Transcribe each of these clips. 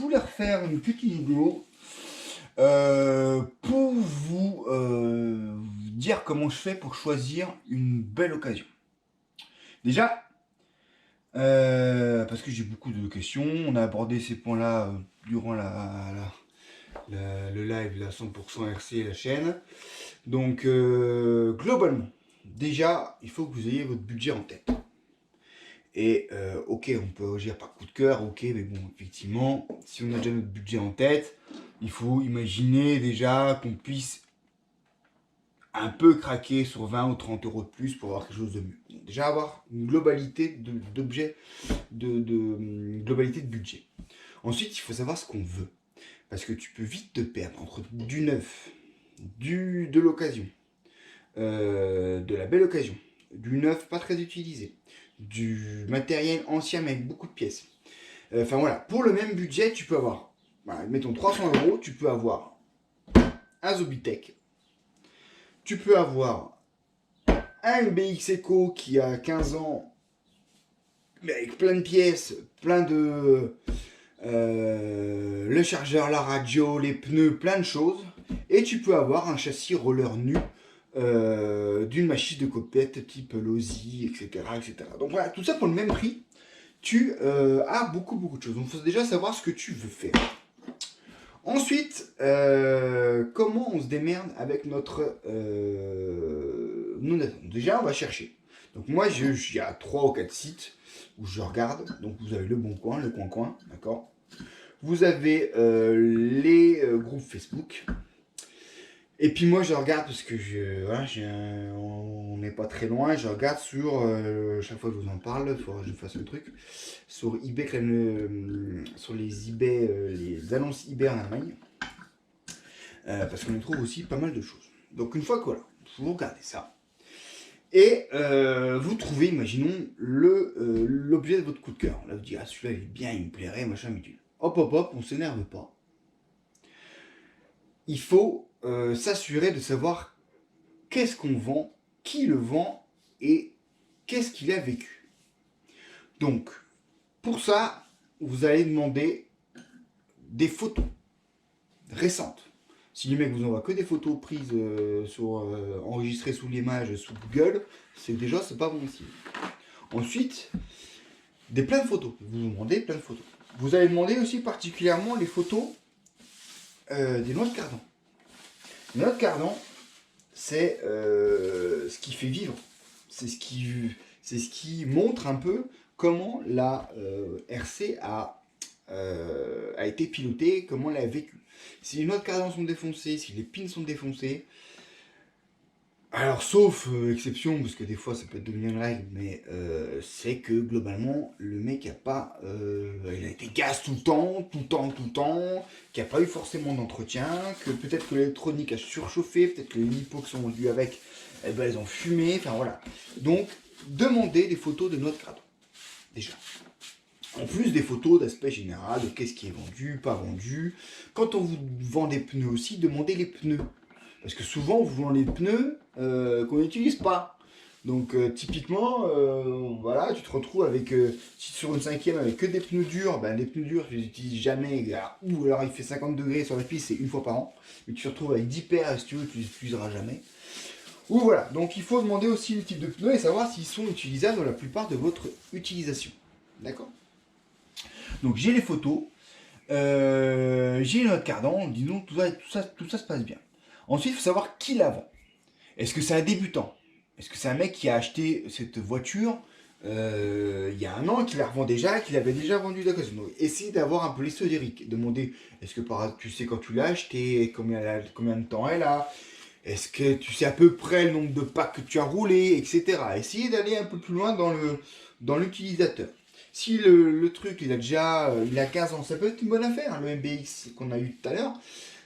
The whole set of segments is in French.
voulais refaire une petite vidéo pour vous dire comment je fais pour choisir une belle occasion. Déjà, parce que j'ai beaucoup de questions, on a abordé ces points-là durant le live, la 100% RC, la chaîne. Donc, globalement, déjà, il faut que vous ayez votre budget en tête. Et ok, on peut agir par coup de cœur, ok, mais bon, effectivement, si on a déjà notre budget en tête, il faut imaginer déjà qu'on puisse un peu craquer sur 20 ou 30 euros de plus pour avoir quelque chose de mieux. Donc, déjà avoir une globalité d'objets, globalité de budget. Ensuite, il faut savoir ce qu'on veut. Parce que tu peux vite te perdre entre du neuf, de l'occasion, de la belle occasion, du neuf pas très utilisé, du matériel ancien mais avec beaucoup de pièces. Enfin voilà, pour le même budget, tu peux avoir, voilà, mettons 300 euros, tu peux avoir un Zobitech, tu peux avoir un BX Echo qui a 15 ans, mais avec plein de pièces, plein de... le chargeur, la radio, les pneus, plein de choses. Et tu peux avoir un châssis roller nu d'une machine de copette type Losi, etc., etc. Donc voilà, tout ça pour le même prix, tu as beaucoup de choses. Donc il faut déjà savoir ce que tu veux faire. Ensuite, comment on se démerde avec notre non-attente. Déjà, on va chercher. Donc moi, il y a 3 ou 4 sites où je regarde. Donc vous avez le Bon Coin, le Coin, d'accord. Vous avez les groupes Facebook. Et puis moi je regarde parce que voilà, on n'est pas très loin, je regarde sur, chaque fois que je vous en parle, il faudra que je fasse le truc, sur eBay, sur les eBay, les annonces eBay en Allemagne, parce qu'on y trouve aussi pas mal de choses. Donc une fois que voilà, vous regardez ça, et vous trouvez, imaginons, l'objet de votre coup de cœur. Là vous dites, ah celui-là il est bien, il me plairait, machin, bidule. Hop hop hop, on s'énerve pas. Il faut s'assurer de savoir qu'est-ce qu'on vend, qui le vend et qu'est-ce qu'il a vécu. Donc, pour ça, vous allez demander des photos récentes. Si le mec vous envoie que des photos prises enregistrées sous l'image sous Google, c'est pas bon signe. Ensuite, plein de photos. Vous demandez plein de photos. Vous allez demander aussi particulièrement les photos des noix de cardan. Les noix de cardan, c'est ce qui fait vivre. C'est ce qui montre un peu comment la RC a été pilotée, comment elle a vécu. Si les noix de cardan sont défoncées, si les pins sont défoncés, alors sauf exception, parce que des fois ça peut devenir une règle, mais c'est que globalement le mec il a été gaz tout le temps, qu'il n'y a pas eu forcément d'entretien, que peut-être que l'électronique a surchauffé, peut-être que les lipos qui sont vendus avec, eh ben, elles ont fumé, enfin voilà. Donc demandez des photos de noix de cardan, déjà. En plus des photos d'aspect général, de qu'est-ce qui est vendu, pas vendu. Quand on vous vend des pneus aussi, demandez les pneus. Parce que souvent, on vous vend les pneus qu'on n'utilise pas. Donc, typiquement, voilà, tu te retrouves avec, si sur une 5e avec que des pneus durs, ben, les pneus durs, tu les utilises jamais. Ou alors, il fait 50 degrés sur la piste, c'est une fois par an. Mais tu te retrouves avec 10 paires, et si tu veux, tu les utiliseras jamais. Ou voilà, donc il faut demander aussi le type de pneus et savoir s'ils sont utilisables dans la plupart de votre utilisation. D'accord? Donc, j'ai les photos, j'ai notre cardan, disons, tout ça se passe bien. Ensuite, il faut savoir qui la vend. Est-ce que c'est un débutant? Est-ce que c'est un mec qui a acheté cette voiture il y a un an, qui la revend déjà, qu'il avait déjà vendu d'occasion? Donc, essayez d'avoir un peu l'historique. Demandez, est-ce que tu sais quand tu l'as acheté, combien de temps elle a, est-ce que tu sais à peu près le nombre de packs que tu as roulé, etc. Essayez d'aller un peu plus loin dans l'utilisateur. Si le truc il a 15 ans, ça peut être une bonne affaire. Le MBX qu'on a eu tout à l'heure,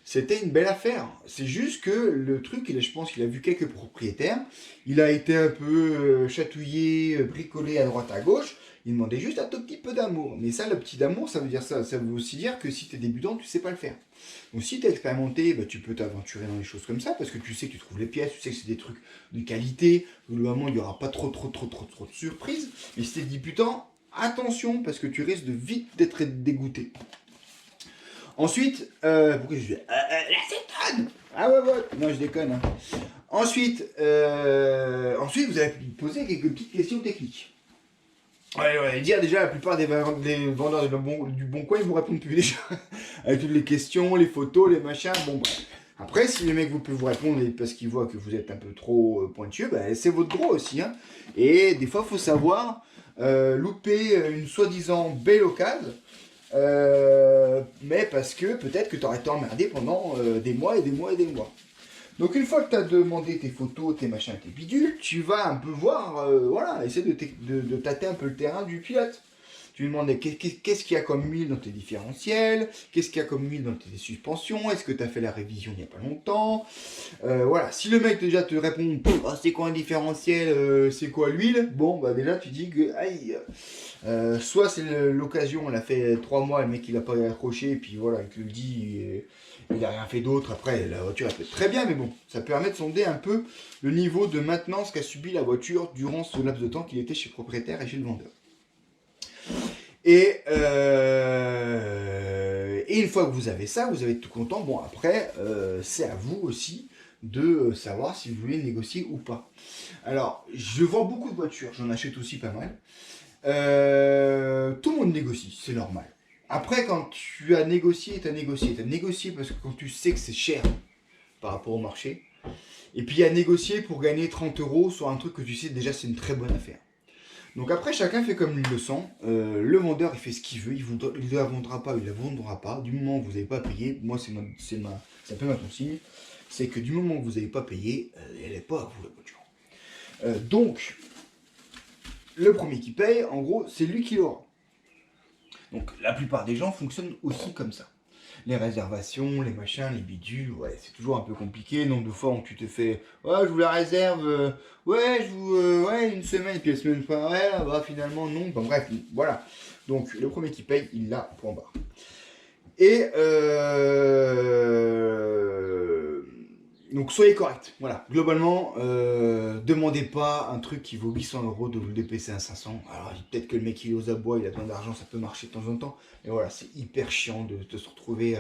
c'était une belle affaire. C'est juste que le truc, je pense qu'il a vu quelques propriétaires. Il a été un peu chatouillé, bricolé à droite à gauche. Il demandait juste un tout petit peu d'amour. Mais ça, le petit d'amour, ça veut dire ça. Ça veut aussi dire que si tu es débutant, tu sais pas le faire. Donc si tu es expérimenté, bah, tu peux t'aventurer dans les choses comme ça parce que tu sais que tu trouves les pièces, tu sais que c'est des trucs de qualité. Globalement, il n'y aura pas trop de surprises. Mais si tu es débutant, attention parce que tu risques de vite d'être dégoûté. Ensuite, pourquoi je dis l'acétone? Ah ouais, non je déconne. Hein. Ensuite, vous allez me poser quelques petites questions techniques. Ouais, dire déjà, la plupart des vendeurs du bon coin, ils vous répondent plus déjà. Avec toutes les questions, les photos, les machins, bon bref. Après, si les mecs vous peuvent vous répondre parce qu'ils voient que vous êtes un peu trop pointueux, bah, c'est votre droit aussi. Hein. Et des fois, il faut savoir louper une soi-disant belle occasion, mais parce que peut-être que tu aurais été emmerdé pendant des mois et des mois et des mois. Donc une fois que tu as demandé tes photos, tes machins, tes bidules, tu vas un peu voir, voilà, essayer de tâter un peu le terrain du pilote. Tu lui demandes qu'est-ce qu'il y a comme huile dans tes différentiels, qu'est-ce qu'il y a comme huile dans tes suspensions, est-ce que tu as fait la révision il n'y a pas longtemps. Voilà, si le mec déjà te répond, c'est quoi un différentiel, c'est quoi l'huile, bon, bah déjà tu dis que, aïe, soit c'est l'occasion, on l'a fait 3 mois, le mec il a pas accroché, et puis voilà, il te le dit, il n'a rien fait d'autre, après la voiture elle peut être très bien, mais bon, ça permet de sonder un peu le niveau de maintenance qu'a subi la voiture durant ce laps de temps qu'il était chez le propriétaire et chez le vendeur. Et une fois que vous avez ça, vous avez tout content, bon après, c'est à vous aussi de savoir si vous voulez négocier ou pas. Alors, je vends beaucoup de voitures, j'en achète aussi pas mal. Tout le monde négocie, c'est normal. Après, quand tu as négocié, tu as négocié. Tu as négocié parce que quand tu sais que c'est cher par rapport au marché. Et puis, il y a négocié pour gagner 30 € sur un truc que tu sais déjà c'est une très bonne affaire. Donc après, chacun fait comme il le sent. Le vendeur, il fait ce qu'il veut. Il ne la vendra pas, il ne la vendra pas. Du moment où vous n'avez pas payé, moi, c'est un peu ma consigne. C'est que du moment où vous n'avez pas payé, elle n'est pas à vous la voiture. Donc, le premier qui paye, en gros, c'est lui qui l'aura. Donc la plupart des gens fonctionnent aussi comme ça. Les réservations, les machins, les bidules, ouais, c'est toujours un peu compliqué. Nombre de fois où tu te fais, ouais, je vous la réserve, ouais, une semaine, et puis la semaine après, bah finalement non. Bon, bref, voilà. Donc le premier qui paye, il l'a, point barre. Et donc soyez correct. Voilà. Globalement, demandez pas un truc qui vaut 800 € de vous le dépasser à 500. Alors peut-être que le mec il est aux abois, il a besoin d'argent, ça peut marcher de temps en temps. Mais voilà, c'est hyper chiant de se retrouver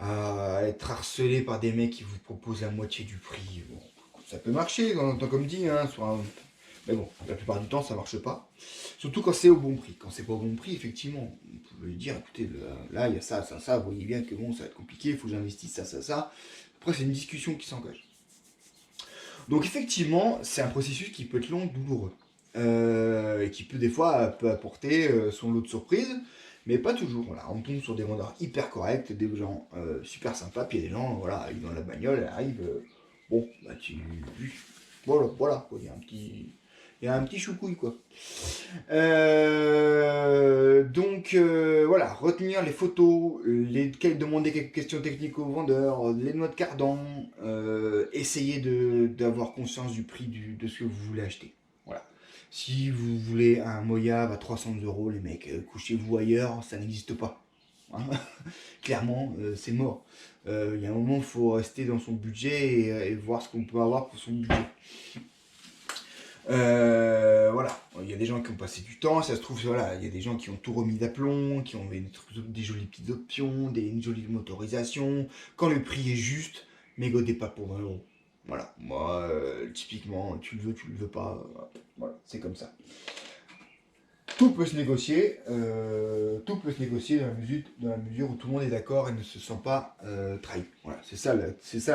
à être harcelé par des mecs qui vous proposent la moitié du prix. Bon, ça peut marcher, comme dit, hein, mais bon, la plupart du temps ça marche pas. Surtout quand c'est au bon prix. Quand c'est pas au bon prix, effectivement, vous pouvez lui dire, écoutez, là il y a ça, vous voyez bien que bon, ça va être compliqué, il faut que j'investisse ça. Après, c'est une discussion qui s'engage. Donc, effectivement, c'est un processus qui peut être long, douloureux. Et qui peut, des fois, apporter son lot de surprises, mais pas toujours. Voilà, on tombe sur des vendeurs hyper corrects, des gens super sympas, puis il y a des gens, voilà, ils dans la bagnole, arrivent, bon, bah, voilà, quoi, il y a un petit choucouille, quoi. Donc voilà, retenir les photos, demander quelques questions techniques aux vendeurs, les noix de cardan, essayer d'avoir conscience du prix de ce que vous voulez acheter. Voilà. Si vous voulez un Mojave à 300 €, les mecs, couchez-vous ailleurs, ça n'existe pas. Hein. Clairement, c'est mort. Il y a un moment, il faut rester dans son budget et voir ce qu'on peut avoir pour son budget. Voilà, il y a des gens qui ont passé du temps, ça se trouve, voilà, il y a des gens qui ont tout remis d'aplomb, qui ont des jolies petites options, une jolie motorisation. Quand le prix est juste, mégodez pas pour 20 €. Voilà, moi, typiquement, tu le veux pas, voilà, c'est comme ça. Tout peut se négocier, dans la mesure où tout le monde est d'accord et ne se sent pas trahi. Voilà, c'est ça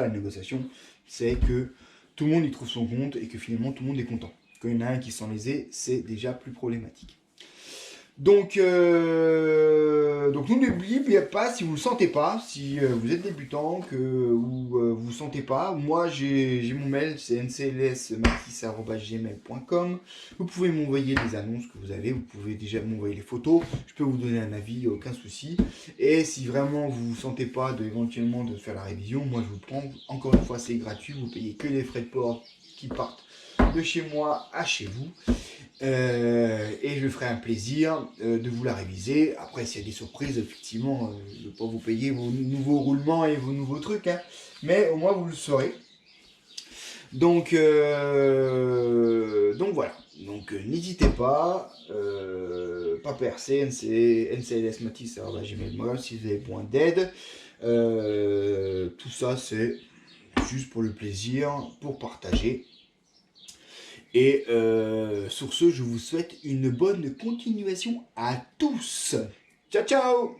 la négociation, c'est que tout le monde y trouve son compte et que finalement tout le monde est content. Quand il y en a un qui s'en lésait, c'est déjà plus problématique. Donc n'oubliez pas, si vous ne le sentez pas, si vous êtes débutant, ou vous ne le sentez pas, moi j'ai mon mail, c'est nclsmatis@gmail.com. Vous pouvez m'envoyer les annonces que vous avez, vous pouvez déjà m'envoyer les photos, je peux vous donner un avis, aucun souci. Et si vraiment vous ne vous sentez pas éventuellement de faire la révision, moi je vous prends, encore une fois c'est gratuit, vous payez que les frais de port qui partent de chez moi à chez vous. Et je ferai un plaisir de vous la réviser. Après, s'il y a des surprises, effectivement, je ne vais pas vous payer vos nouveaux roulements et vos nouveaux trucs, hein, mais au moins vous le saurez. Donc voilà. Donc n'hésitez pas, paperc, nclsmatis@gmail.com si vous avez besoin d'aide. Tout ça c'est juste pour le plaisir, pour partager. Et sur ce, je vous souhaite une bonne continuation à tous. Ciao ciao.